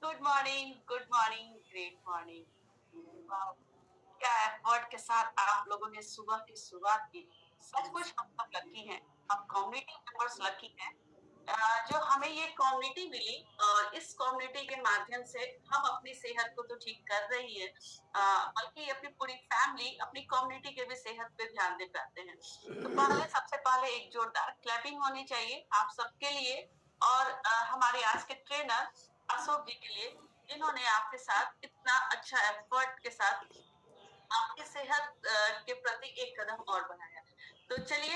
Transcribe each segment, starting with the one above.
Good morning, good morning, great morning. Wow! क्या effort के साथ आप लोगों ने सुबह की शुरुआत की। सचमुच हम सब लकी हैं, हम कम्युनिटी मेंबर्स लकी हैं। जो हमें ये कम्युनिटी मिली और इस कम्युनिटी के माध्यम से हम अपनी सेहत को तो ठीक कर रही है, बल्कि अपनी पूरी फैमिली, अपनी कम्युनिटी के भी सेहत पे ध्यान दे पाते हैं। तो पहले सबसे पहले एक जोरदार क्लैपिंग होनी चाहिए आप सबके लिए और हमारे आज के ट्रेनर अशोक जी के लिए, जिन्होंने आपके साथ इतना अच्छा एफर्ट के साथ आपकी सेहत के प्रति एक कदम और बढ़ाया। तो चलिए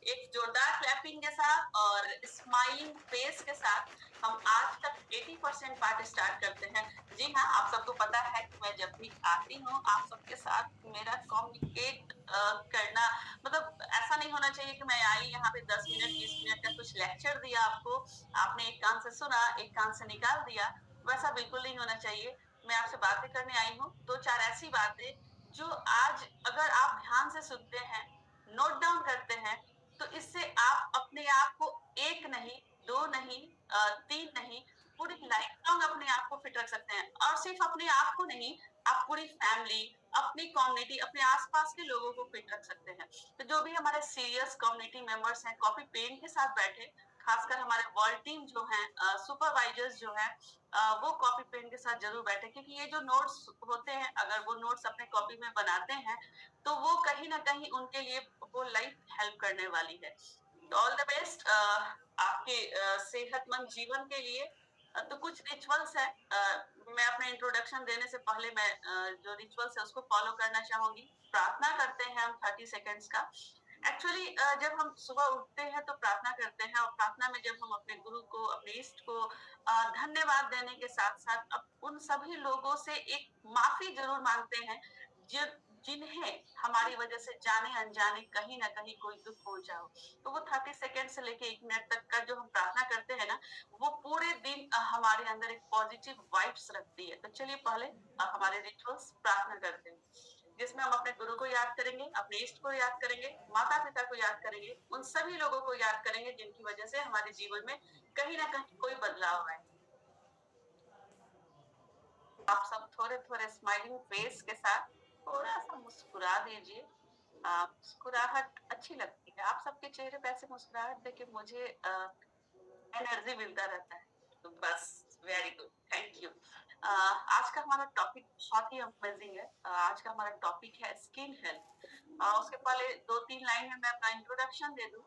एक जोरदार क्लैपिंग के साथ और स्माइलिंग फेस के साथ हम आज का 80% पार्ट स्टार्ट करते हैं। जी हाँ, आप सबको पता है कि मैं जब भी आती हूँ, आप सबके साथ मेरा कम्युनिकेट करना मतलब ऐसा नहीं होना चाहिए कि मैं आई यहाँ पे 10 मिनट, 20 मिनट का कुछ लेक्चर दिया आपको, आपने एक कान से सुना, एक कान से निकाल दिया, वैसा बिल्कुल नहीं होना चाहिए। मैं आपसे बातें करने आई हूँ, 2-4 ऐसी बातें जो आज अगर आप ध्यान से सुनते हैं, नोट डाउन करते हैं, तो इससे आप अपने आप को 1 नहीं, 2 नहीं 3 नहीं, पूरी लाइफ लॉन्ग अपने आप को फिट रख सकते हैं और सिर्फ अपने आप को नहीं, आप पूरी फैमिली, अपनी कम्युनिटी, अपने आस-पास के लोगों को फिट रख सकते हैं। तो जो भी हमारे सीरियस कम्युनिटी मेंबर्स हैं, कॉपी पेन के साथ बैठे, खासकर हमारे वर्ल्ड टीम जो हैं, सुपरवाइजर्स जो हैं, वो कॉपी पेन के साथ जरूर बैठे, क्योंकि ये जो नोट्स होते हैं, अगर वो नोट्स अपने कॉपी में बनाते हैं तो वो कहीं ना कहीं उनके लिए वो लाइफ हेल्प करने वाली है। तो ऑल द बेस्ट आपके सेहतमंद जीवन के लिए। तो कुछ रिचुअल्स है, मैं अपने इंट्रोडक्शन देने से पहले मैं जो रिचुअल्स है उसको फॉलो करना चाहूंगी। प्रार्थना करते हैं हम 30 सेकेंड्स का। एक्चुअली जब हम सुबह उठते हैं तो प्रार्थना करते हैं, और प्रार्थना में जब हम अपने गुरु को, अपने इष्ट को धन्यवाद देने के साथ-साथ उन सभी लोगों से एक माफ़ी ज़रूर माँगते हैं, जि जिन्हें हमारी वज़ह से जाने-अनजाने कहीं न कहीं कोई दुःख पहुँचा हो। तो वो 30 सेकंड से लेके 1 मिनट तक का जो हम प्रार्थना करते हैं ना, वो पूरे दिन हमारे अंदर एक पॉज़िटिव वाइब्स रखती है। तो चलिए पहले हमारे रिचुअल्स प्रार्थना करते हैं, जिसमें हम अपने गुरु को याद करेंगे, अपने इष्ट को याद करेंगे, माता-पिता को याद करेंगे, उन सभी लोगों को याद करेंगे जिनकी वज़ह से हमारे जीवन में कहीं न कहीं कोई बदलाव आए। आप सब थोड़े-थोड़े स्माइलिंग फेस के साथ थोड़ा-सा मुस्कुरा दीजिए। मुस्कुराहट अच्छी लगती है। आप सबके चेहरे पे ऐसे मुस्कुराहट देख के मुझे एनर्जी मिलता रहता है। तो बस वेरी गुड, थैंक यू। आज का हमारा टॉपिक बहुत ही अमेजिंग है। आज का हमारा टॉपिक है स्किन हेल्थ। उसके पहले 2-3 लाइन में मैं अपना इंट्रोडक्शन दे दूँ।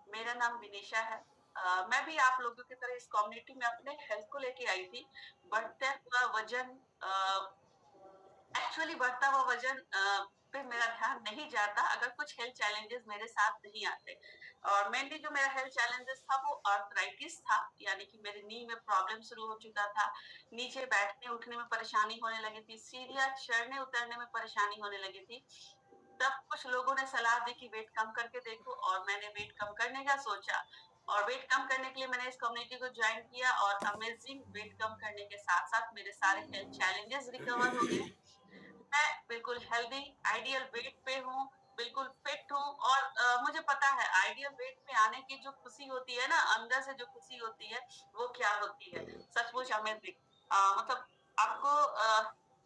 मेरा नाम विनिशा है। मैं भी आप लोगों की तरह इस कम्युनिटी में अपने हेल्थ को लेके आई थी। बढ़ता हुआ वज़न एक्चुअली बढ़ता हुआ वज़न पे मेरा ध्यान नहीं जाता अगर कुछ हेल्थ चैलेंजेस मेरे साथ नहीं आते। और मेनली जो मेरा हेल्थ चैलेंजेस था वो आर्थराइटिस था, यानी कि मेरे नी में प्रॉब्लम शुरू हो चुका था। नीचे बैठने-उठने में परेशानी होने लगी थी, सीढ़ियाँ चढ़ने-उतरने में परेशानी होने लगी थी। तब कुछ लोगों ने सलाह दी कि वेट कम करके देखो, और मैंने वेट कम करने का सोचा और वेट कम करने के लिए मैंने इस कम्युनिटी को जॉइन किया, और अमेजिंग वेट कम करने के साथ-साथ मेरे सारे हेल्थ चैलेंजेस रिकवर हो गए। मैं बिल्कुल हेल्दी आइडियल वेट पे हूँ, बिल्कुल फिट हूँ, और मुझे पता है आइडियल वेट पे आने की जो खुशी होती है ना, अंदर से जो खुशी होती है, वो क्या होती है, सचमुच अमेज़िंग। मतलब आपको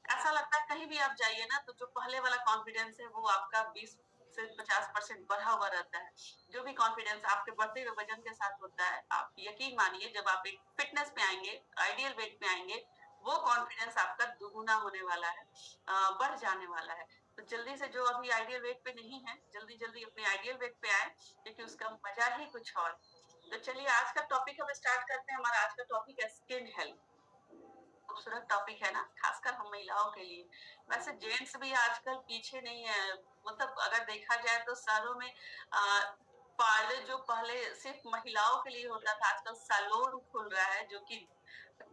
ऐसा लगता है कहीं भी आप जाइए ना, तो जो पहले वाला कॉन्फिडेंस है वो आपका 20 से 50% बढ़ा हुआ रहता है। जो भी कॉन्फिडेंस आपके बढ़ते हुए वज़न के साथ होता है, आप यकीन मानिए जब आप एक फिटनेस पे आएँगे, आइडियल वेट पे आएँगे, वो कॉन्फिडेंस आपका दुगुना होने वाला है। बढ़ जाने वाला है। तो जल्दी से जो अभी आइडियल वेट पे नहीं है, जल्दी-जल्दी अपने आइडियल वेट पे आएँ, क्योंकि उसका मज़ा ही कुछ और है। तो चलिए आज का टॉपिक हम स्टार्ट करते हैं। हमारा आज का टॉपिक है स्किन हेल्थ। खूबसूरत टॉपिक है ना, खासकर हम महिलाओं के लिए। वैसे जेंट्स भी आजकल पीछे नहीं है, मतलब अगर देखा जाए तो शहरों में पार्लर जो पहले सिर्फ महिलाओं के लिए होता था, आजकल सैलून खुल रहा है जो कि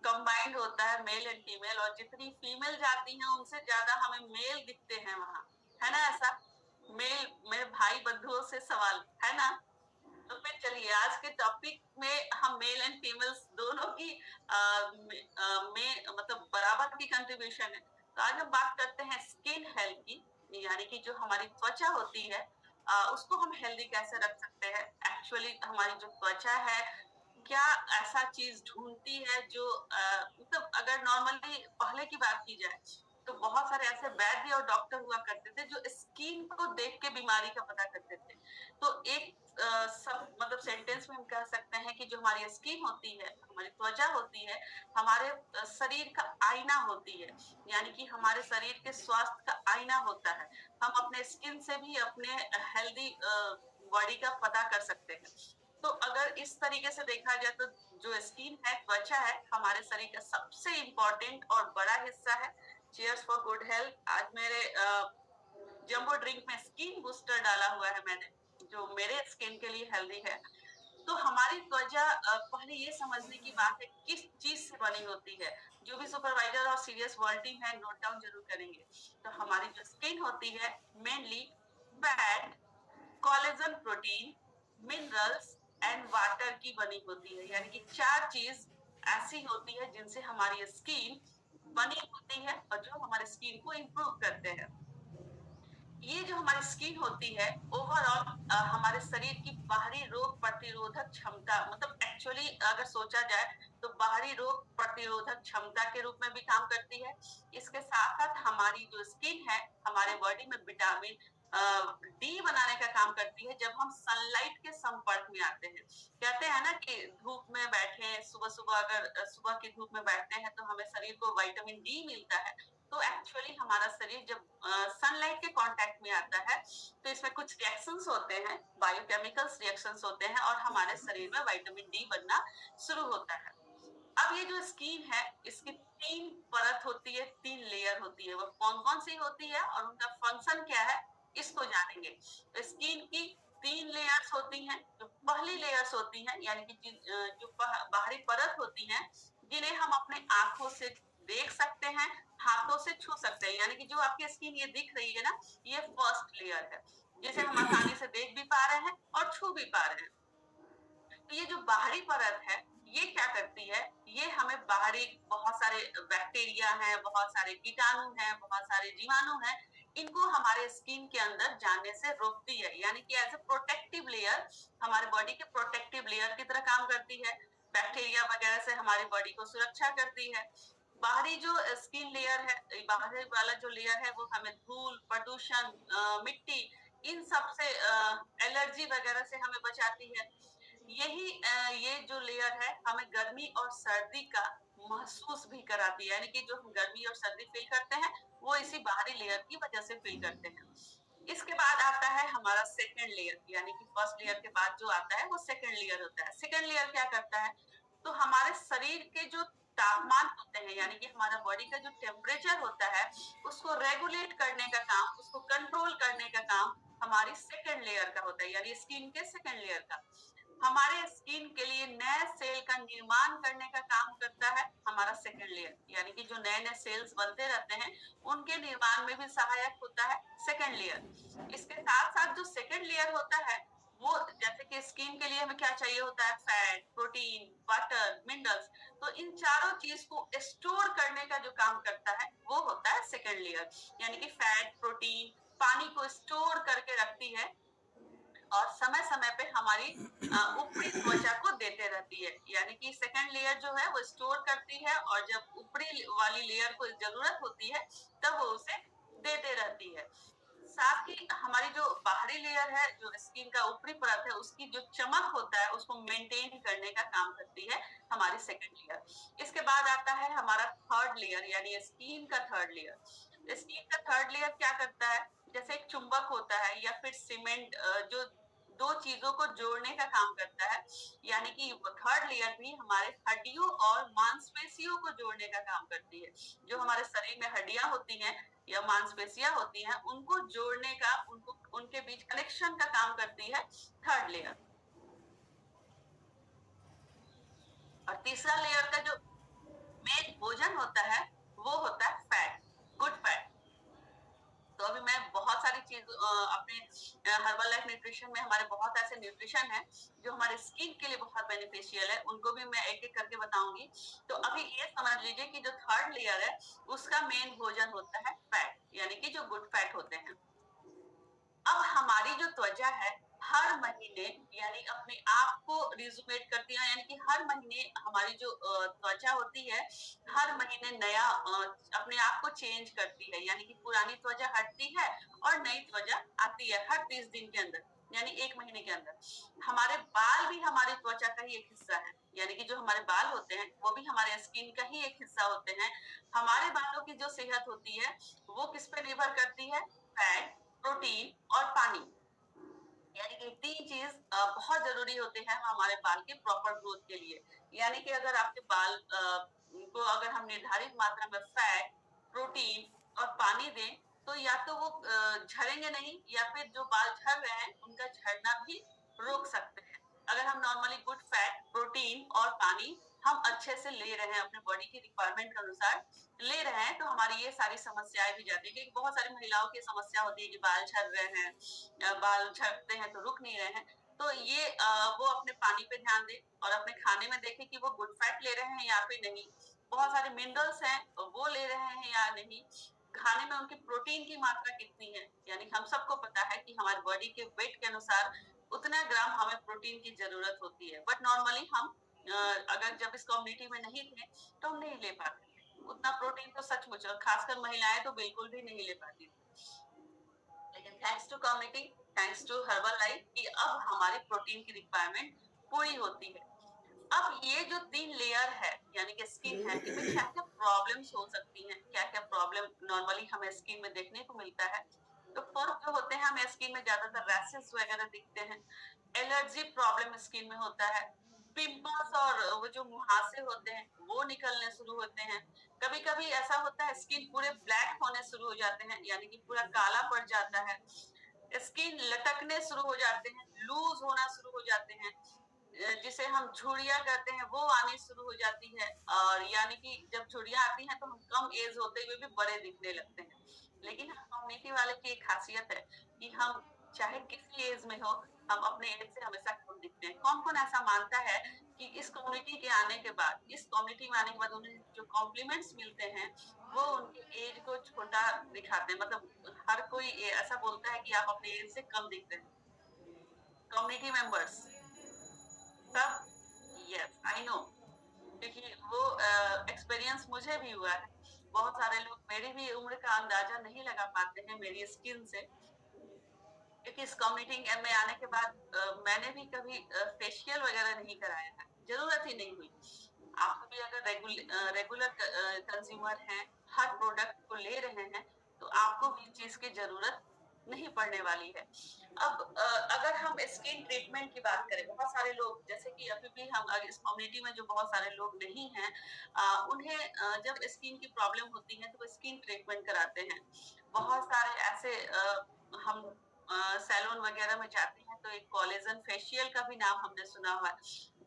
कंबाइंड होता है मेल एंड फीमेल, और जितनी फीमेल जाती हैं उनसे ज्यादा हमें मेल दिखते हैं वहां, है ना ऐसा? मेल मेरे भाई बंधुओं से सवाल है ना? तो फिर चलिए आज के टॉपिक में हम मेल एंड फीमेल्स दोनों की में मतलब बराबर की कंट्रीब्यूशन है। तो आज हम बात करते हैं स्किन हेल्थ की, यानी कि जो हमारी त्वचा होती है, उसको हम हेल्दी कैसे रख सकते हैं। एक्चुअली हमारी जो त्वचा है क्या ऐसा चीज ढूंढती है जो मतलब अगर नॉर्मली पहले की बात की जाए तो बहुत सारे ऐसे वैद्य और डॉक्टर हुआ करते थे जो स्किन को देख के बीमारी का पता करते थे। तो एक सब मतलब सेंटेंस में हम कह सकते हैं कि जो हमारी स्किन होती है, हमारी त्वचा होती है, हमारे शरीर का आईना होती है। यानी कि हमारे शरीर के स्वास्थ्य का आईना होता है। हम अपने स्किन से भी अपने हेल्दी बॉडी का पता कर सकते हैं। तो अगर इस तरीके से देखा जाए तो जो स्किन है, त्वचा है, हमारे शरीर का सबसे इम्पोर्टेंट और बड़ा हिस्सा है। Cheers for good health. आज मेरे जंबो ड्रिंक में स्किन बूस्टर डाला हुआ है मैंने, जो मेरे स्किन के लिए हेल्दी है। तो हमारी त्वचा पहले ये समझने की बात है किस चीज से बनी होती है। जो भी सुपरवाइजर और सीरियस वर्ल्ड टीम है नोट डाउन जरूर करेंगे। तो हमारी जो स्किन होती है mainly fat, collagen protein, minerals and water की बनी होती है। यानी कि 4 चीज ऐसी होती है जिनसे हमारी स्किन बनी होती है और जो हमारे स्किन को इम्प्रूव करते हैं। ये जो हमारी स्किन होती है ओवरऑल हमारे शरीर की बाहरी रोग प्रतिरोधक क्षमता, मतलब एक्चुअली अगर सोचा जाए तो बाहरी रोग प्रतिरोधक क्षमता के रूप में भी काम करती है। इसके साथ साथ हमारी जो स्किन है हमारे बॉडी में विटामिन डी बनाने का काम करती है जब हम सनलाइट के संपर्क में आते हैं। कहते हैं ना कि धूप में बैठे सुबह सुबह, अगर सुबह की धूप में बैठते हैं तो हमें शरीर को विटामिन डी मिलता है। तो एक्चुअली हमारा शरीर जब सनलाइट के कांटेक्ट में आता है तो इसमें कुछ रिएक्शंस होते हैं, बायोकेमिकल्स रिएक्शंस होते हैं और हमारे शरीर में विटामिन डी बनना शुरू होता है। अब ये जो स्किन है इसकी 3 परत होती है, 3 लेयर होती है। वो कौन-कौन सी होती है और उनका फंक्शन क्या है इसको जानेंगे। तो स्किन की 3 लेयर्स होती हैं। जो पहली लेयर्स होती हैं यानी कि जो बाहरी परत होती हैं जिन्हें हम अपने आँखों से देख सकते हैं, हाथों से छू सकते हैं। यानी कि जो आपकी स्किन ये दिख रही है ना, ये फर्स्ट लेयर है, जिसे हम आसानी से देख भी पा रहे हैं और छू भी पा रहे हैं। तो ये जो बाहरी परत है ये क्या करती है, ये हमें बाहरी बहुत सारे बैक्टीरिया हैं, बहुत सारे कीटाणु हैं, बहुत सारे जीवाणु हैं, इनको हमारे स्किन के अंदर जाने से रोकती है। यानी कि एज ए प्रोटेक्टिव लेयर हमारे बॉडी के प्रोटेक्टिव लेयर की तरह काम करती है। बैक्टीरिया वगैरह से हमारी बॉडी को सुरक्षा करती है। बाहरी जो स्किन लेयर है, बाहरी वाला जो लेयर है वो हमें धूल, प्रदूषण, मिट्टी, इन सब से एलर्जी वगैरह से हमें बचाती है। यही ये जो लेयर है हमें गर्मी और सर्दी का महसूस भी कराती है। यानी कि जो हम गर्मी और सर्दी फील करते हैं वो इसी बाहरी लेयर की वजह से फील करते हैं। इसके बाद आता है हमारा सेकंड लेयर, यानी कि फर्स्ट लेयर के बाद जो आता है वो सेकंड लेयर होता है। सेकंड लेयर क्या करता है, तो हमारे शरीर के जो तापमान होते हैं यानी कि हमारा बॉडी का जो टेम्परेचर होता है उसको रेगुलेट करने का काम, उसको कंट्रोल करने का काम हमारी सेकंड लेयर का होता है, यानी स्किन के सेकंड लेयर का। हमारे स्किन के लिए नए सेल का निर्माण करने का काम करता है हमारा सेकंड लेयर। यानी कि जो नए नए सेल्स बनते रहते हैं उनके निर्माण में भी सहायक होता है सेकंड लेयर। इसके साथ साथ जो सेकंड लेयर होता है वो, जैसे कि स्किन के लिए हमें क्या चाहिए होता है, फैट, प्रोटीन, वाटर, मिनरल्स। तो इन चारों चीज को स्टोर करने का जो काम करता है वो होता है सेकंड लेयर। यानी कि फैट, प्रोटीन पानी को स्टोर करके रखती है और समय समय पे हमारी ऊपरी त्वचा को देते रहती है। यानी कि सेकंड लेयर जो है वो स्टोर करती है और जब ऊपरी वाली लेयर को जरूरत होती है तब वो उसे देते रहती है। साथ ही हमारी जो बाहरी लेयर है, जो स्किन का ऊपरी परत है, उसकी जो चमक होता है उसको मेंटेन करने का काम करती है हमारी सेकंड लेयर। इसके बाद आता है हमारा थर्ड लेयर, यानी स्किन का थर्ड लेयर। स्किन का थर्ड लेयर क्या करता है, जैसे एक चुंबक होता है या फिर सीमेंट, जो दो चीजों को जोड़ने का काम करता है। यानी कि थर्ड लेयर भी हमारे हड्डियों और मांसपेशियों को जोड़ने का काम करती है। जो हमारे शरीर में हड्डियां होती हैं या मांसपेशियां होती हैं उनको जोड़ने का, उनको उनके बीच कनेक्शन का काम करती है थर्ड लेयर। और तीसरा लेयर का जो मेन भोजन होता है वो होता है फैट, गुड फैट। तो अभी मैं बहुत सारी चीज अपने हर्बल लाइफ न्यूट्रिशन में हमारे बहुत ऐसे न्यूट्रिशन है जो हमारे स्किन के लिए बहुत बेनिफिशियल है, उनको भी मैं एक एक करके बताऊंगी। तो अभी ये समझ लीजिए कि जो थर्ड लेयर है उसका मेन भोजन होता है फैट, यानी कि जो गुड फैट होते हैं। अब हमारी जो त्वचा है हर महीने यानी अपने आप को रिजुमेट करती है, यानी कि हर महीने हमारी जो त्वचा होती है, हर महीने नया अपने आप को चेंज करती है, यानी कि पुरानी त्वचा हटती है और नई त्वचा आती है हर 30 दिन के अंदर, यानी 1 महीने के अंदर। हमारे बाल भी हमारी त्वचा का ही एक हिस्सा है, यानी कि जो हमारे बाल होते हैं वो भी हमारे स्किन का ही एक हिस्सा होते हैं। हमारे बालों की जो सेहत होती है वो किस पे निर्भर करती है? फैट, प्रोटीन और पानी। यानी कि 3 चीज़ बहुत ज़रूरी होते हैं हमारे बाल के प्रॉपर ग्रोथ के लिए। यानी कि अगर आपके बाल को अगर हम निर्धारित मात्रा में फैट, प्रोटीन और पानी दें, तो या तो वो झड़ेंगे नहीं या फिर जो बाल झड़ रहे हैं, उनका झड़ना भी रोक सकते हैं। अगर हम नॉर्मली गुड फैट, प्रोटीन और पानी हम अच्छे से ले रहे हैं अपने बॉडी की रिक्वायरमेंट के अनुसार ले रहे हैं, तो हमारी ये सारी समस्याएँ भी जाती हैं। क्योंकि बहुत सारी महिलाओं की समस्या होती है कि बाल झड़ रहे हैं, बाल झड़ते हैं तो रुक नहीं रहे हैं। तो ये वो अपने पानी पे ध्यान दें और अपने खाने में देखें कि वो गुड फैट ले रहे हैं या फिर नहीं। बहुत सारे मिनरल्स हैं, वो ले रहे हैं या नहीं। खाने में उनकी प्रोटीन की मात्रा कितनी है, यानी हम सबको पता है कि हमारी बॉडी के वेट के अनुसार उतना ग्राम हमें प्रोटीन की ज़रूरत होती है। बट नॉर्मली हम अगर जब इस कम्युनिटी में नहीं थे, तो हम नहीं ले पाते थे। उतना प्रोटीन तो सचमुच, और खासकर महिलाएँ तो बिल्कुल भी नहीं ले पाती थी। लेकिन thanks to community, thanks to Herbalife कि अब हमारी प्रोटीन की रिक्वायरमेंट पूरी होती है। अब ये जो 3 लेयर है, यानी कि स्किन है, इनमें क्या-क्या प्रॉब्लम्स हो सकती हैं, क्या-क्या प्रॉब्लम नॉर्मली हमें स्किन में देखने को मिलता है। तो फर्स्ट जो होते हैं, हमें स्किन में ज़्यादातर रैशेस वगैरह दिखते हैं। एलर्जी प्रॉब्लम स्किन में होता है। पिंपल्स और वो जो मुहासे होते हैं, वो निकलने शुरू होते हैं। कभी-कभी ऐसा होता है स्किन पूरे ब्लैक होने शुरू हो जाते हैं, यानी कि पूरा काला पड़ जाता है। स्किन लटकने शुरू हो जाते हैं, लूज़ होना शुरू हो जाते हैं। जिसे हम झुर्रियाँ कहते हैं, वो आनी शुरू हो जाती है, और यानी कि जब झुर्रियाँ आती हैं तो हम कम एज होते हुए भी बड़े दिखने लगते हैं। लेकिन हम कम्युनिटी वाले की एक खासियत है कि हम चाहे किसी एज में हो, हम अपने एज से हमेशा कम दिखते हैं। कौन-कौन ऐसा मानता है कि इस कम्युनिटी के आने के बाद, इस कम्युनिटी में आने के बाद उन्हें जो कॉम्प्लीमेंट्स मिलते हैं, वो उनके एज को छोटा दिखाते हैं। मतलब हर कोई ऐसा बोलता है कि आप अपने एज से कम दिख रहे हैं। कम्युनिटी मेंबर्स सब, यस आई नो, क्योंकि वो एक्सपीरियंस मुझे भी हुआ है। बहुत सारे लोग मेरी भी उम्र का अंदाजा नहीं लगा पाते हैं मेरी स्किन से, क्योंकि इस कम्युनिटी में आने के बाद मैंने भी कभी फेशियल वगैरह नहीं कराया है, ज़रूरत ही नहीं हुई। आप भी अगर रेगुलर कंज्यूमर हैं, हर प्रोडक्ट को ले रहे हैं, तो आपको भी इस चीज़ की ज़रूरत नहीं पड़ने वाली है। अब अगर हम स्किन ट्रीटमेंट की बात करें, बहुत सारे लोग, जैसे कि अभी भी हम इस कम्युनिटी में जो बहुत सारे लोग नहीं हैं, उन्हें जब स्किन की प्रॉब्लम होती है तो वो स्किन ट्रीटमेंट कराते हैं। बहुत सारे ऐसे हम सैलून वगैरह में जाते हैं तो एक कोलेजन फेशियल का भी नाम हमने सुना हुआ है,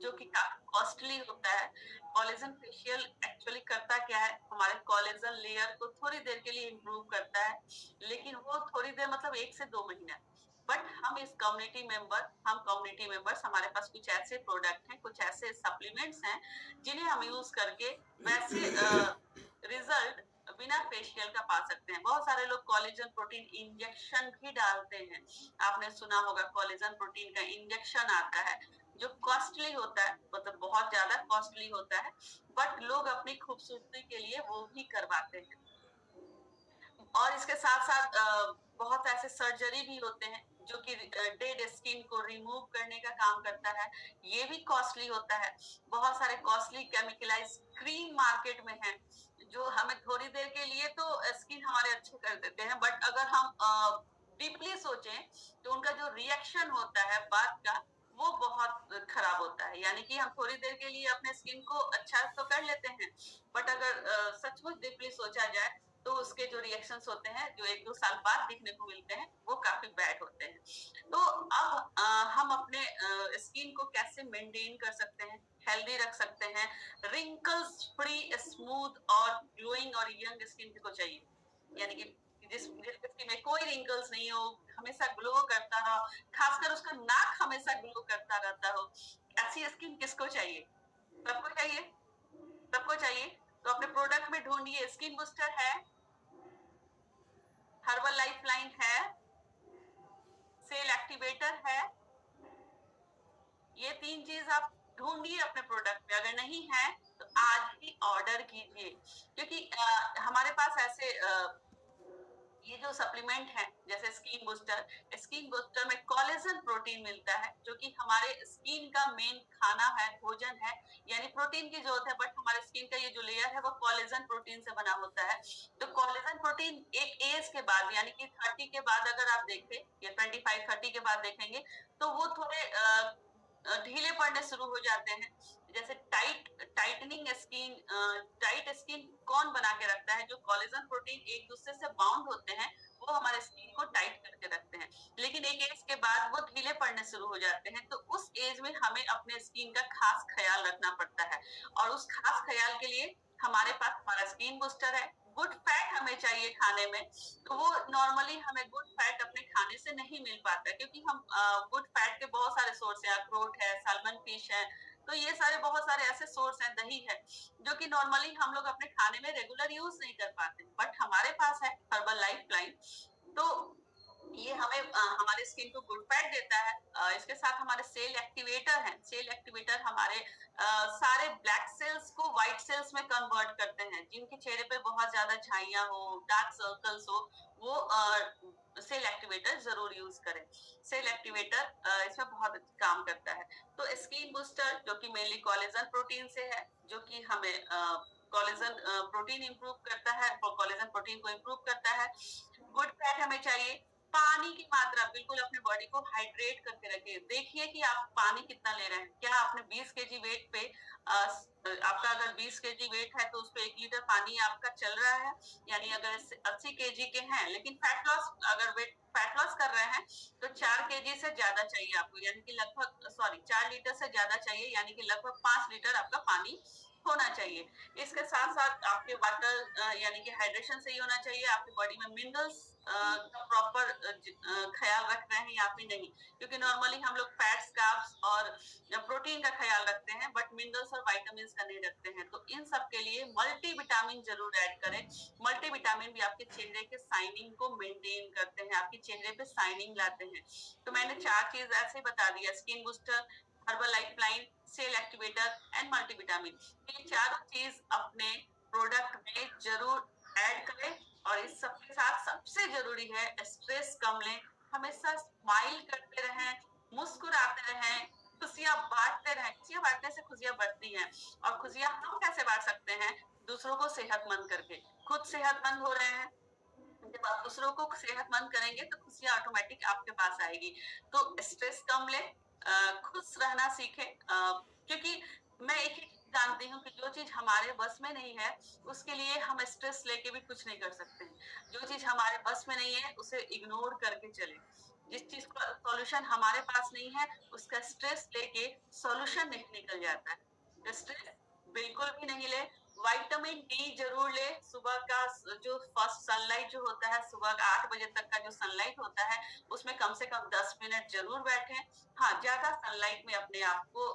जो कि काफ़ी कॉस्टली होता है। कोलेजन फेशियल एक्चुअली करता क्या है, हमारे कोलेजन लेयर को थोड़ी देर के लिए इम्प्रूव करता है, लेकिन वो थोड़ी देर मतलब 1 से 2 महीना। बट हम कम्युनिटी मेंबर्स, हमारे पास कुछ ऐसे प्रोडक्ट हैं, कुछ ऐसे सप्लीमेंट्स हैं, जिन्हें हम यूज़ करके वैसे रिजल्ट बिना फेशियल का पा सकते हैं। बहुत सारे लोग कोलेजन प्रोटीन इंजेक्शन भी डालते हैं। आपने सुना होगा कोलेजन प्रोटीन का इंजेक्शन आता है, जो कॉस्टली होता है, मतलब बहुत ज़्यादा कॉस्टली होता है, बट लोग अपनी खूबसूरती के लिए वो भी करवाते हैं। और इसके साथ-साथ बहुत ऐसे सर्जरी भी होते हैं जो कि डेड स्किन को रिमूव करने का काम करता है। ये भी कॉस्टली होता है। बहुत सारे कॉस्टली केमिकलाइज़्ड क्रीम मार्केट में हैं, जो हमें थोड़ी देर के लिए तो स्किन हमारे अच्छे कर देते हैं, बट अगर हम डीपली सोचें तो उनका जो रिएक्शन होता है बाद का, वो बहुत खराब होता है। यानी कि हम थोड़ी देर के लिए अपने स्किन को अच्छा तो कर लेते हैं, बट अगर सचमुच डीपली सोचा जाए तो उसके जो रिएक्शंस होते हैं, जो 1-2 साल बाद दिखने को मिलते हैं, वो काफ़ी बैड होते हैं। तो अब हम अपने स्किन को कैसे मेंटेन कर सकते हैं, हेल्दी रख सकते हैं, रिंकल्स फ्री, स्मूथ और ग्लोइंग और यंग स्किन किसको चाहिए? यानी कि जिस स्किन में कोई रिंकल्स नहीं हो, हमेशा ग्लो करता रहो, खासकर उसका नाक हमेशा ग्लो करता रहता हो, ऐसी स्किन किसको चाहिए? सबको चाहिए? सबको चाहिए? तो अपने प्रोडक्ट में ढूँढिए, स्किन बूस्टर है, हर्बल लाइफ लाइन है, सेल एक्टिवेटर है, ये 3 चीज़ आप ढूँढिए अपने प्रोडक्ट में, अगर नहीं है तो आज ही ऑर्डर कीजिए। क्योंकि हमारे पास ऐसे ये जो सप्लीमेंट है जैसे स्किन बूस्टर में कोलेजन प्रोटीन मिलता है जो कि हमारे स्किन का मेन खाना है, भोजन है। यानी प्रोटीन की जरूरत है, बट हमारे स्किन का ये जो लेयर है वो कोलेजन प्रोटीन से बना होता है। तो कोलेजन प्रोटीन एक एज के बाद यानी कि 30 के बाद अगर आप देखें या 25-30 के बाद देखेंगे तो वो थोड़े ढीले पड़ने शुरू हो जाते हैं। जैसे टाइटनिंग स्किन, टाइट स्किन कौन बना के रखता है? जो कोलेजन प्रोटीन एक दूसरे से बाउंड होते हैं वो हमारे स्किन को टाइट करके रखते हैं। लेकिन एक एज के बाद वो ढीले पड़ने शुरू हो जाते हैं, तो उस एज में हमें अपने स्किन का खास ख्याल रखना पड़ता है। और उस खास ख्याल के लिए हमारे पास हमारा स्किन बूस्टर है। गुड फैट हमें चाहिए खाने में, तो वो नॉर्मली हमें गुड फैट अपने खाने से नहीं मिल पाता, क्योंकि हम गुड फैट के बहुत सारे सोर्स हैं, अखरोट है, साल्मन फिश है, तो ये सारे बहुत सारे ऐसे सोर्स हैं, दही है, जो कि नॉर्मली हम लोग अपने खाने में रेगुलर यूज नहीं कर पाते। बट हमारे पास है हर्बल लाइफ लाइन, तो ये हमें हमारे स्किन को गुड फैट देता है। इसके साथ हमारे सेल एक्टिवेटर हैं। सेल एक्टिवेटर हमारे सारे ब्लैक सेल्स को व्हाइट सेल्स में कन्वर्ट करते हैं। जिनके चेहरे पे बहुत ज्यादा झाइयां हो, डार्क सर्कल्स हो, वो सेल एक्टिवेटर जरूर यूज करें। सेल एक्टिवेटर इसमें बहुत काम करता है। तो स्किन बूस्टर जो कि मेनली कोलेजन प्रोटीन से है, जो कि हमें कोलेजन प्रोटीन इंप्रूव करता है, कोलेजन प्रोटीन को इंप्रूव करता है। गुड फैट हमें चाहिए। पानी की मात्रा बिल्कुल अपने बॉडी को हाइड्रेट करके रखिए। देखिए कि आप पानी कितना ले रहे हैं। क्या आपने 20 केजी वेट पे आपका अगर 20 केजी वेट है तो उस पे 1 लीटर पानी आपका चल रहा है। यानी अगर 80 केजी के हैं लेकिन फैट लॉस कर रहे हैं तो 4 केजी से ज्यादा चाहिए आपको, यानी कि लगभग 4 लीटर से ज्यादा चाहिए, यानी कि लगभग 5 लीटर आपका पानी होना चाहिए। इसके साथ साथ आपके वाटर यानी कि हाइड्रेशन सही होना चाहिए। आपकी बॉडी में मिनरल्स का प्रॉपर ख्याल रख रहे हैं या फिर नहीं, क्योंकि नॉर्मली हम लोग फैट्स, कार्ब्स और प्रोटीन का ख्याल रखते हैं, बट मिनरल्स और विटामिन का नहीं रखते हैं। तो इन सब के लिए मल्टीविटामिन जरूर ऐड करें। मल्टीविटामिन भी आपके चेहरे के शाइनिंग को मेंटेन करते हैं, आपके चेहरे पे शाइनिंग लाते हैं। तो मैंने 4 चीज ऐसे बता दिया, skin booster, Herbalife line, cell activator and multivitamin. ये चारों चीज अपने प्रोडक्ट में जरूर ऐड करें। और इस सब के साथ सबसे जरूरी है स्ट्रेस कम लें, हमेशा स्माइल करते रहें, मुस्कुराते रहें, खुशियां बांटते रहें। खुशियां बांटने से खुशियां बढ़ती हैं। और खुशियां हम कैसे बांट सकते हैं? दूसरों को सेहतमंद करके। खुद सेहतमंद हो रहे हैं, जब आप दूसरों को सेहतमंद करेंगे तो खुशियां ऑटोमेटिक आपके पास आएगी। तो स्ट्रेस कम ले, खुश रहना सीखे, क्योंकि मैं एक ही चीज जानती हूँ कि जो चीज हमारे बस में नहीं है उसके लिए हम स्ट्रेस लेके भी कुछ नहीं कर सकते हैं। जो चीज हमारे बस में नहीं है उसे इग्नोर करके चले। जिस चीज का सॉल्यूशन हमारे पास नहीं है उसका स्ट्रेस लेके सॉल्यूशन नहीं निकल जाता है। तो स्ट्रेस बिल्कुल भी नहीं ले। विटामिन डी जरूर ले। सुबह का जो फर्स्ट सनलाइट जो होता है, सुबह का 8 बजे तक का जो सनलाइट होता है उसमें कम से कम 10 मिनट जरूर बैठें। हाँ, ज्यादा सनलाइट में अपने आप को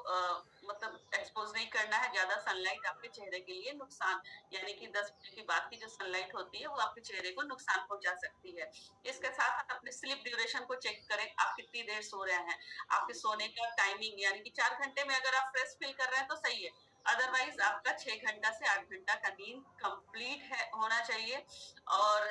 मतलब एक्सपोज नहीं करना है। ज्यादा सनलाइट आपके चेहरे के लिए नुकसान, यानी कि 10 बजे के बाद की जो सनलाइट होती है वो आपके चेहरे को नुकसान पहुंचा सकती है। इसके साथ साथ अपने स्लीप ड्यूरेशन को चेक करें, आप कितनी देर सो रहे हैं। आपके सोने का टाइमिंग यानी कि 4 घंटे में अगर आप फ्रेश फील कर रहे हैं तो सही है, अदरवाइज आपका 6 घंटा से 8 घंटा का नींद कंप्लीट है होना चाहिए। और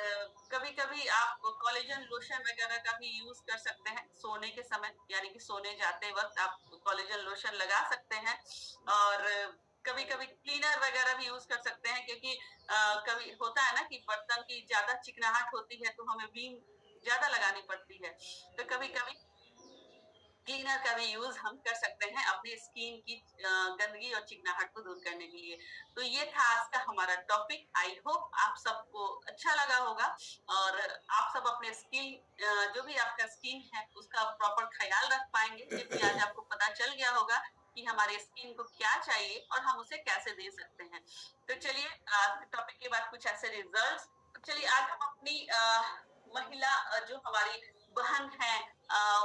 कभी-कभी आप कोलेजन लोशन वगैरह का भी यूज कर सकते हैं सोने के समय, यानी कि सोने जाते वक्त आप कोलेजन लोशन लगा सकते हैं। और कभी-कभी क्लीनर वगैरह भी यूज कर सकते हैं, क्योंकि कभी होता है ना कि बर्तन की ज्यादा चिकनाहट होती है तो हमें विम ज्यादा लगानी पड़ती है। तो कभी-कभी क्लीनर का भी यूज हम कर सकते हैं अपनी स्किन की गंदगी और चिकनाहट को दूर करने के लिए। तो ये था आज का हमारा टॉपिक। आई होप आप सबको अच्छा लगा होगा और आप सब अपने स्किन जो भी आपका स्किन है उसका प्रॉपर ख्याल रख पाएंगे, क्योंकि आज आपको पता चल गया होगा कि हमारे स्किन को क्या चाहिए और हम उसे कैसे दे सकते हैं। तो चलिए टॉपिक के बाद कुछ ऐसे रिजल्ट्स। चलिए आज हम अपनी महिला जो हमारी बहन है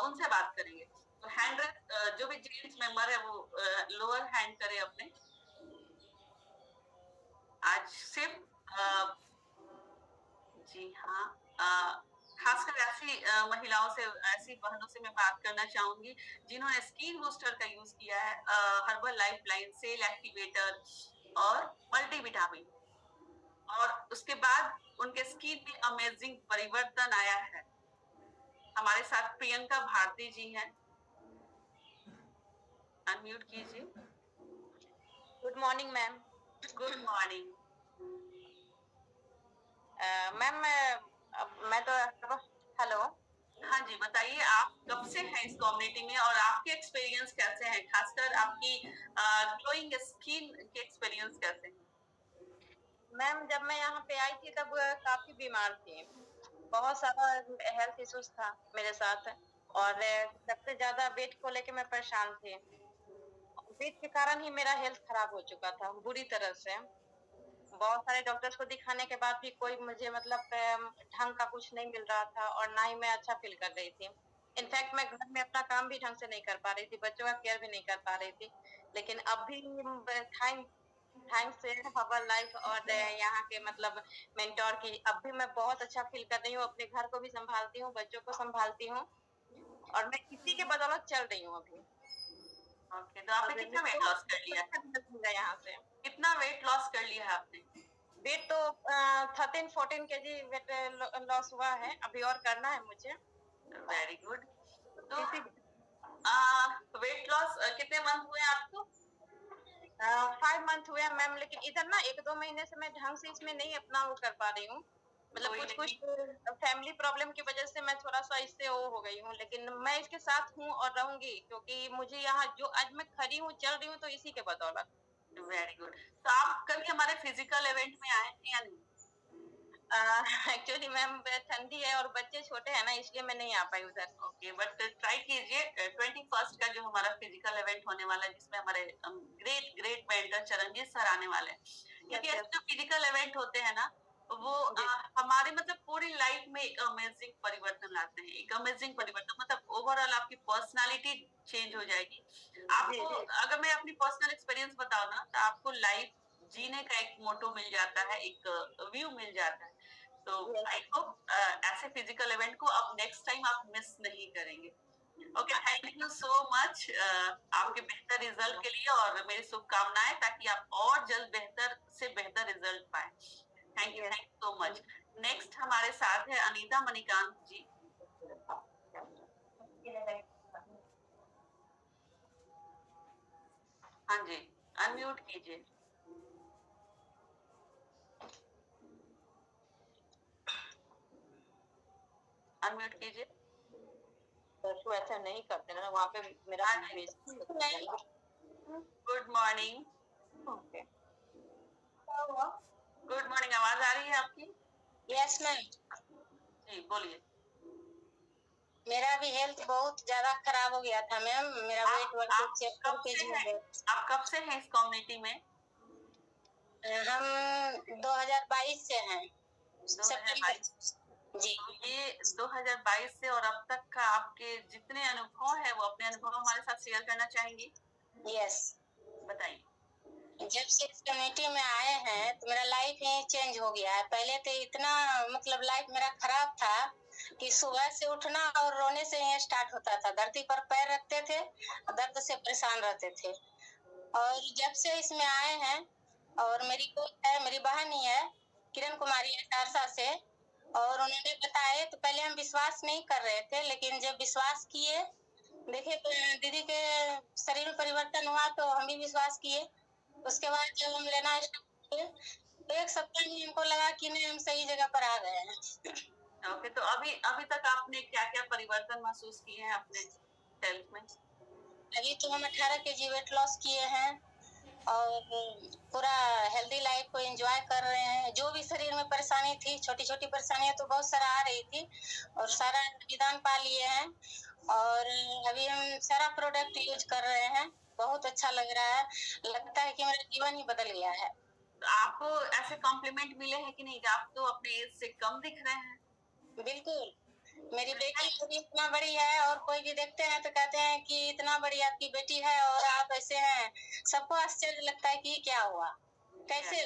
उनसे बात करेंगे। तो हैंड रेस जो भी जेंट्स मेंबर है वो लोअर हैंड करे अपने। आज सिर्फ जी हाँ, खासकर ऐसी महिलाओं से, ऐसी बहनों से मैं बात करना चाहूंगी जिन्होंने स्किन बूस्टर का यूज किया है, हर्बल लाइफलाइन, सेल एक्टिवेटर और मल्टीविटामिन, और उसके बाद उनके स्किन में अमेजिंग परिवर्तन आया है। हमारे साथ प्रियंका भारती जी हैं, अनम्यूट कीजिए। Good morning ma'am. Good morning ma'am मैं तो हेलो। हाँ जी, बताइए आप कब से हैं इस कम्युनिटी में और आपके एक्सपीरियंस कैसे हैं, खासकर आपकी ग्लोइंग स्किन के एक्सपीरियंस कैसे हैं? मैम जब मैं यहाँ पे आई थी तब काफी बीमार थी, बहुत सारा हेल्थ इश्यूज था मेरे साथ, और सबसे ज्यादा वेट को लेके मैं परेशान थी। वेट के कारण ही मेरा हेल्थ खराब हो चुका था बुरी तरह से। बहुत सारे डॉक्टर्स को दिखाने के बाद भी कोई मुझे मतलब ढंग का कुछ नहीं मिल रहा था, और ना ही मैं अच्छा फील कर रही थी। इनफैक्ट मैं घर में अपना काम भी ढंग से नहीं कर पा रही थी, बच्चों का केयर भी नहीं कर पा रही थी। लेकिन अब भी थैंक्स हर्बल लाइफ और यहाँ के मतलब मेंटोर की, अब भी मैं बहुत अच्छा फील कर रही हूँ, अपने घर को भी संभालती हूँ, बच्चों को संभालती हूँ, और मैं इसी के बदौलत चल रही हूँ अभी। ओके, तो आपने कितना वेट लॉस कर लिया है? यहाँ से कितना वेट लॉस कर लिया है आपने? वेट तो 13-14 केजी वेट लॉस हुआ है, अभी और करना है मुझे। Very good. तो वेट लॉस कितने मंथ हुए आपको? 5 मंथ हुए मैम, लेकिन इधर ना 1-2 महीने से मैं ढंग से इसमें नहीं अपना वो कर पा रही हूँ, मतलब कोई कुछ नहीं, फैमिली प्रॉब्लम की वजह से मैं थोड़ा-सा इससे वो हो गई हूँ, लेकिन मैं इसके साथ हूँ और रहूँगी, क्योंकि मुझे यहाँ जो आज मैं खड़ी हूँ, चल रही हूँ, तो इसी के बदौलत। Very good. तो आप कभी हमारे फिजिकल इवेंट में आए हैं या नहीं? एक्चुअली मैम ठंडी है और बच्चे छोटे हैं ना, इसलिए मैं नहीं आ पाई उधर। ओके, बट ट्राई कीजिए। 21st का जो हमारा फिजिकल इवेंट होने वाला है, जिसमें हमारे great great mentor Charanjit sir आने वाले हैं, क्योंकि ऐसे जो फिजिकल इवेंट होते हैं ना, वो हमारे मतलब पूरी लाइफ में एक अमेजिंग परिवर्तन लाते हैं, एक अमेजिंग परिवर्तन, मतलब ओवरऑल आपकी पर्सनालिटी चेंज हो जाएगी। आपको अगर मैं अपनी पर्सनल एक्सपीरियंस बताऊं ना, तो आपको लाइफ जीने का एक मोटो मिल जाता है, एक व्यू मिल जाता है। तो आई होप ऐसे फिजिकल इवेंट को अब नेक्स्ट टाइम आप मिस नहीं करेंगे। Okay, thank you so much आपके बेहतर रिजल्ट के लिए, और मेरी शुभकामनाएं ताकि आप और जल्द बेहतर से बेहतर रिजल्ट पाए। Thank you so much. Next हमारे साथ है अनीता मणिकांत जी। हाँ जी, अनम्यूट कीजिए। अनम्यूट कीजिए। तो ऐसा नहीं करते ना, वहाँ पे मेरा good morning. Okay. Good morning, आवाज आ रही है आपकी? Yes ma'am. जी बोलिए। मेरा भी हेल्थ बहुत ज्यादा खराब हो गया था मैम, मेरा वेट आप कब से हैं? आप कब से हैं इस कम्युनिटी में? हम 2022 से हैं, 2022 जी। तो ये 2022 से और अब तक का आपके जितने अनुभव है, वो अपने अनुभव हमारे साथ शेयर करना चाहेंगी? यस। बताइए। जब से इस कम्युनिटी में आए हैं तो मेरा लाइफ ही चेंज हो गया है। पहले तो इतना मतलब लाइफ मेरा खराब था कि सुबह से उठना और रोने से ही स्टार्ट होता था, धरती पर पैर रखते थे, दर्द से परेशान रहते थे। और जब से इसमें आए हैं, और मेरी कोई है, मेरी बहन ही है, किरण कुमारी है सहरसा से, और उन्होंने बताए तो पहले हम विश्वास नहीं कर रहे थे, लेकिन जब विश्वास किए, देखिए तो दीदी के शरीर में परिवर्तन हुआ तो हम भी विश्वास किए। उसके बाद जब हम लेना स्टार्ट किए तो 1 सप्ताह में हमको लगा कि नहीं, हम सही जगह पर आ गए हैं। ओके, तो अभी अभी तक आपने क्या क्या परिवर्तन महसूस किए हैं अपने हेल्थ में? अभी तो हम 18 केजी वेट लॉस किए हैं, और पूरा हेल्दी लाइफ को एंजॉय कर रहे हैं। जो भी शरीर में परेशानी थी, छोटी छोटी परेशानियां तो बहुत सारा आ रही थी, और सारा निदान पा लिए हैं, और अभी हम सारा प्रोडक्ट यूज कर रहे हैं। बहुत अच्छा लग रहा है, लगता है कि मेरा जीवन ही बदल गया है। तो आपको ऐसे कॉम्प्लीमेंट मिले हैं कि नहीं कि आप तो अपने एज से कम दिख रहे हैं? बिल्कुल, मेरी बेटी भी इतना बड़ी है, और कोई भी देखते हैं तो कहते हैं कि इतना बड़ी आपकी बेटी है और आप ऐसे हैं। सबको आश्चर्य लगता है कि ये क्या हुआ, कैसे?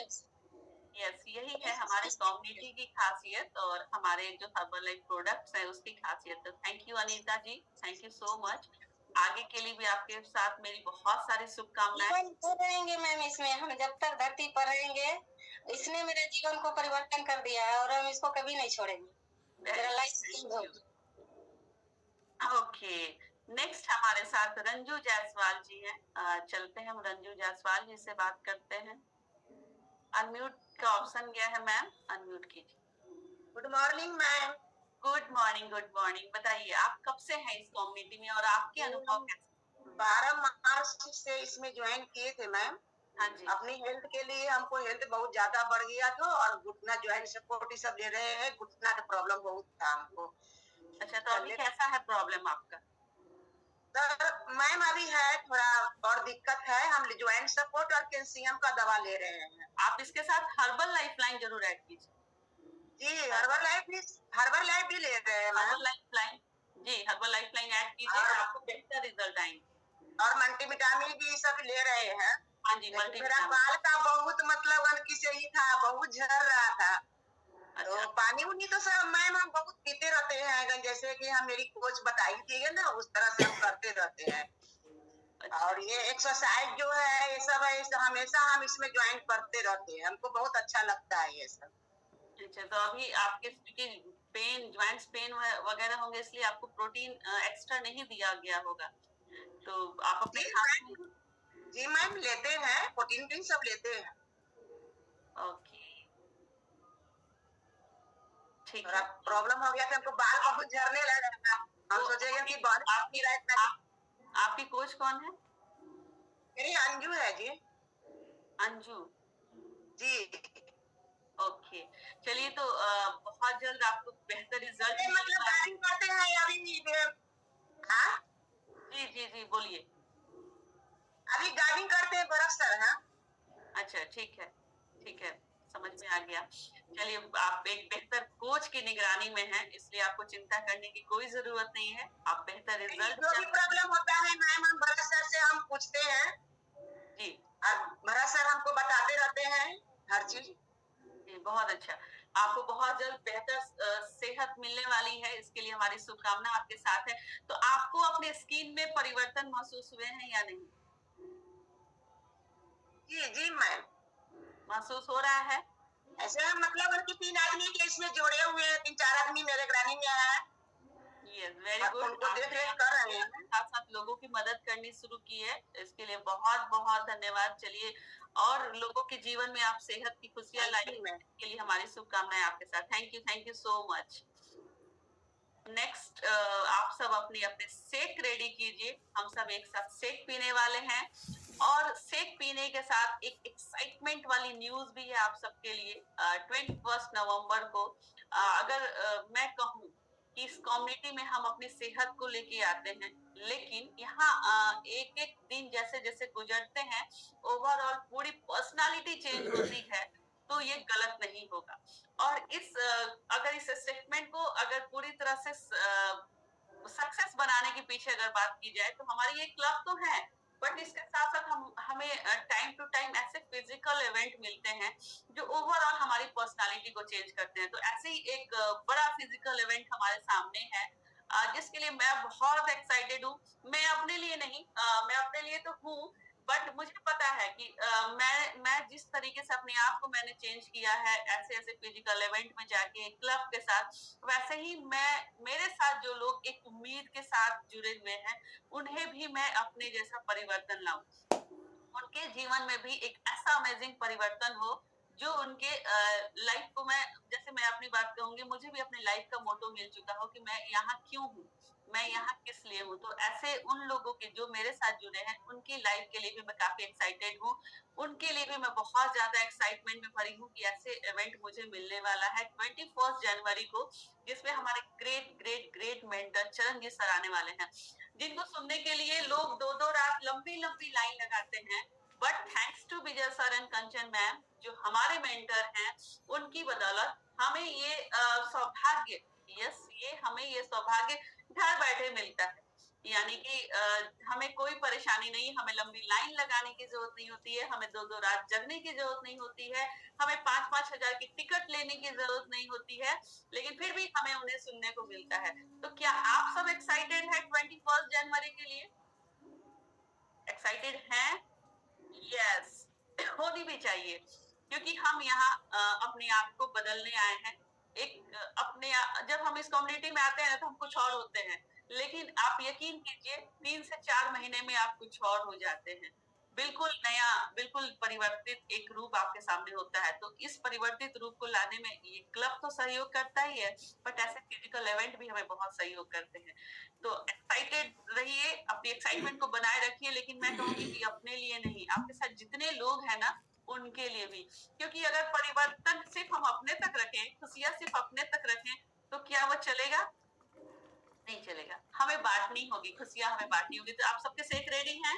यस, यही है हमारे कम्युनिटी की खासियत और हमारे जो हर्बल प्रोडक्ट्स हैं उसकी खासियत। तो thank you Anita ji, thank you so much. आगे के लिए भी आपके साथ मेरी बहुत सारी शुभकामनाएं। जीवन तो रहेंगे मैम इसमें, हम जब तक धरती पर रहेंगे, इसने मेरे जीवन को परिवर्तन कर दिया है और हम इसको कभी नहीं छोड़ेंगे। मेरा लाइफ चेंज थैंक यू। होगी। ओके, नेक्स्ट हमारे साथ रंजू जायसवाल जी हैं। चलते हैं, हम रंजू जायसवाल जी से बात करते हैं। अनम्यूट का ऑप्शन गया है मैम, अनम्यूट कीजिए। Good morning ma'am. Good morning, good morning. बताइए आप कब से हैं इस कम्युनिटी में और आपके अनुभव कैसे? 12 मार्च से इसमें ज्वाइन किए थे मैम। हाँ जी, अपनी हेल्थ के लिए हमको हेल्थ बहुत ज्यादा बढ़ गया था और घुटना ज्वाइंट सपोर्ट सब ले रहे हैं। घुटना का प्रॉब्लम बहुत था हमको। अच्छा, तो अभी कैसा है प्रॉब्लम आपका? सर मैम अभी है थोड़ा और दिक्कत है। हम ज्वाइंट सपोर्ट और कैल्शियम का दवा ले रहे हैं। आप इसके साथ हर्बल लाइफलाइन जरूर ऐड कीजिए। जी हर्बल लाइफ भी ले रहे हैं मैम। हर्बल लाइफलाइन, जी हर्बल लाइफलाइन ऐड कीजिए, आपको बेहतर रिजल्ट आएंगे। और मल्टीविटामिन भी सब ले रहे हैं। हाँ जी, लेकिन मेरा मल्टीविटामिन। बाल का बहुत मतलब गंदगी से ही था, बहुत झड़ रहा था। तो अच्छा, पानी उनी तो सर मैम हम बहुत पीते रहते हैं, जैसे कि हम मेरी कोच बताई थी ना उस तरह से हम करते रहते हैं। अच्छा, और ये एक्सरसाइज जो है ये सब है, इसे हमेशा हम इसमें ज्वाइन करते रहते हैं। हमको बहुत अच्छा लगता है ये सब। अच्छा। तो अभी आपके पेन, ज्वाइंट्स पेन वगैरह होंगे, इसलिए आपको प्रोटीन एक्स्ट्रा नहीं दिया गया होगा। तो आप अपने खाने में, जी मैम लेते हैं, प्रोटीन भी सब लेते हैं। ओके, ठीक थोड़ा है। प्रॉब्लम हो गया था, हमको बाल बहुत झड़ने लगा था। हम तो सोचे कि आपकी आपकी कोच कौन है? मेरी अंजू है जी। अंजू, जी ओके। चलिए, तो बहुत जल्द आपको बेहतर रिजल्ट मतलब गार्डिंग करते हैं अभी। हाँ जी जी जी, बोलिए। अभी गार्डिंग करते हैं बरस सर। हाँ अच्छा, ठीक है, ठीक है, समझ में आ गया। चलिए, आप एक बेहतर कोच की निगरानी में हैं, इसलिए आपको चिंता करने की कोई जरूरत नहीं है। आप बेहतर रिजल्ट जो भी प्रॉब्लम होता है मैम हम भरत सर से हम पूछते हैं जी और भरत सर हमको बताते रहते हैं हर चीज। जी, बहुत अच्छा। आपको बहुत जल्द बेहतर सेहत मिलने वाली है, इसके लिए हमारी शुभकामना आपके साथ है। तो आपको अपने स्किन में परिवर्तन महसूस हुए हैं या नहीं? जी जी मैम महसूस हो रहा है? ऐसे हम मतलब उनकी 3 आदमी के इसमें जोड़े हुए हैं, 3-4 आदमी मेरे ग्रामीण में है यस, वेरी और गुड। उनको देख रेख कर रहे हैं। साथ साथ लोगों की मदद करनी शुरू की है, इसके लिए बहुत बहुत धन्यवाद। चलिए, और लोगों के जीवन में आप सेहत की खुशियां थैंक लाइए, यू मैम। इसके लिए हमारी शुभकामनाएं आपके साथ। Thank you so much. Next, आप सब अपने अपने शेक रेडी कीजिए, हम सब एक साथ शेक पीने वाले हैं। और शेक पीने के साथ एक एक्साइटमेंट वाली न्यूज भी है आप सबके लिए। 21 नवंबर को अगर मैं कहूँ कि इस कम्युनिटी में हम अपनी सेहत को लेके आते हैं, लेकिन यहाँ एक एक दिन जैसे जैसे गुजरते हैं, ओवरऑल पूरी पर्सनालिटी चेंज होती है, तो ये गलत नहीं होगा। और अगर इस स्टेटमेंट को अगर पूरी तरह से सक्सेस बनाने के पीछे अगर बात की जाए, तो हमारी ये क्लब तो है, बट इसके साथ साथ हमें टाइम टू टाइम ऐसे फिजिकल इवेंट मिलते हैं जो ओवरऑल हमारी पर्सनालिटी को चेंज करते हैं। तो ऐसे ही एक बड़ा फिजिकल इवेंट हमारे सामने है, जिसके लिए मैं बहुत एक्साइटेड हूँ। मैं अपने लिए नहीं, मैं अपने लिए तो हूँ, बट मुझे पता है कि मैं जिस तरीके से अपने आप को मैंने चेंज किया है ऐसे ऐसे फिजिकल इवेंट में जाके क्लब के साथ, वैसे ही मेरे साथ जो लोग एक उम्मीद के साथ जुड़े हुए हैं, उन्हें भी मैं अपने जैसा परिवर्तन लाऊं, उनके जीवन में भी एक ऐसा अमेजिंग परिवर्तन हो जो उनके लाइफ को, मैं जैसे मैं अपनी बात कहूंगी, मुझे भी अपने लाइफ का मोटो मिल चुका हो कि मैं यहाँ क्यों हूँ, मैं यहाँ किस लिए हूँ। तो ऐसे उन लोगों के जो मेरे साथ जुड़े हैं, उनकी लाइफ के लिए भी मैं काफी एक्साइटेड हूँ। उनके लिए भी मैं बहुत ज्यादा एक्साइटमेंट में भरी हूँ कि ऐसे इवेंट मुझे मिलने वाला है 21 जनवरी को, जिसमें हमारे great great great mentor Charanjit sir आने वाले हैं, जिनको सुनने के लिए लोग 2-2 रात लंबी लंबी लाइन लगाते हैं। But thanks to Vijay sir and Kanchan ma'am, जो हमारे मेंटर हैं, उनकी बदौलत हमें ये सौभाग्य, यस, ये हमें ये सौभाग्य घर बैठे मिलता है। यानी कि हमें कोई परेशानी नहीं, हमें लंबी लाइन लगाने की ज़रूरत नहीं होती है, हमें 2-2 रात जगने की ज़रूरत नहीं होती है, हमें 5-5 हज़ार की टिकट लेने की ज़रूरत नहीं होती है, लेकिन फिर भी हमें उन्हें सुनने को मिलता है। तो क्या आप सब एक्साइटेड हैं 21 जनवरी के लिए? एक्साइटेड हैं? यस होनी भी चाहिए क्योंकि हम यहाँ अपने आप को बदलने आए हैं। जब हम इस कम्युनिटी में आते हैं ना तो हम कुछ और होते हैं, लेकिन आप यकीन कीजिए 3 से 4 महीने में आप कुछ और हो जाते हैं। बिल्कुल नया, बिल्कुल परिवर्तित एक रूप आपके सामने होता है। तो इस परिवर्तित रूप को लाने में ये क्लब तो सहयोग करता ही है, बट ऐसे फिजिकल इवेंट भी हमें बहुत सहयोग करते हैं। तो एक्साइटेड रहिए, अपनी एक्साइटमेंट को बनाए रखिए, लेकिन मैं कहूँगी कि अपने लिए नहीं, आपके साथ जितने लोग हैं ना, उनके लिए भी। क्योंकि अगर परिवर्तन सिर्फ हम अपने तक रखें, खुशियाँ सिर्फ अपने तक रखें, तो क्या वो चलेगा? नहीं चलेगा। हमें बाँटनी होगी, खुशियाँ हमें बाँटनी होगी। तो आप सबके सेक रेडी हैं?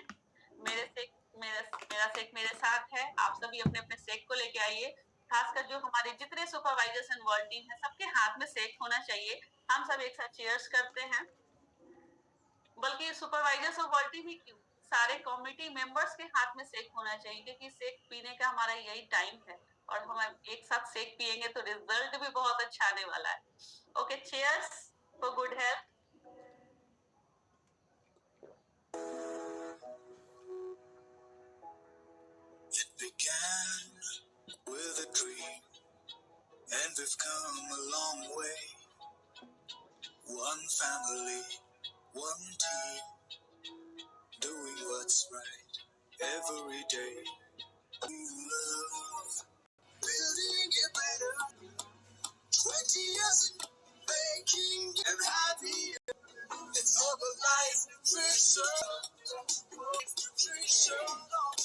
मेरे सेक मेरा सेक मेरे साथ है। आप सभी अपने-अपने सेक को लेके आइए। खासकर जो हमारे जितने सुपरवाइजर्स एंड वर्ल्ड टीम है, सबके हाथ में सेक होना चाहिए। हम सब एक साथ चीयर्स करते हैं। बल्कि सुपरवाइजर्स और वर्ल्ड टीम ही क्यों, सारे कमिटी मेंबर्स के हाथ में सेक होना चाहिए क्योंकि सेक पीने का हमारा यही टाइम है और हम एक साथ सेक पिएंगे तो रिजल्ट भी बहुत अच्छा आने वाला है। Okay, cheers for good health. It began with a dream, and we've come a long way. One family, one team, doing what's right every day. Love, building it better. 20 years in making and happy. It's all the life nutrition. Nutrition.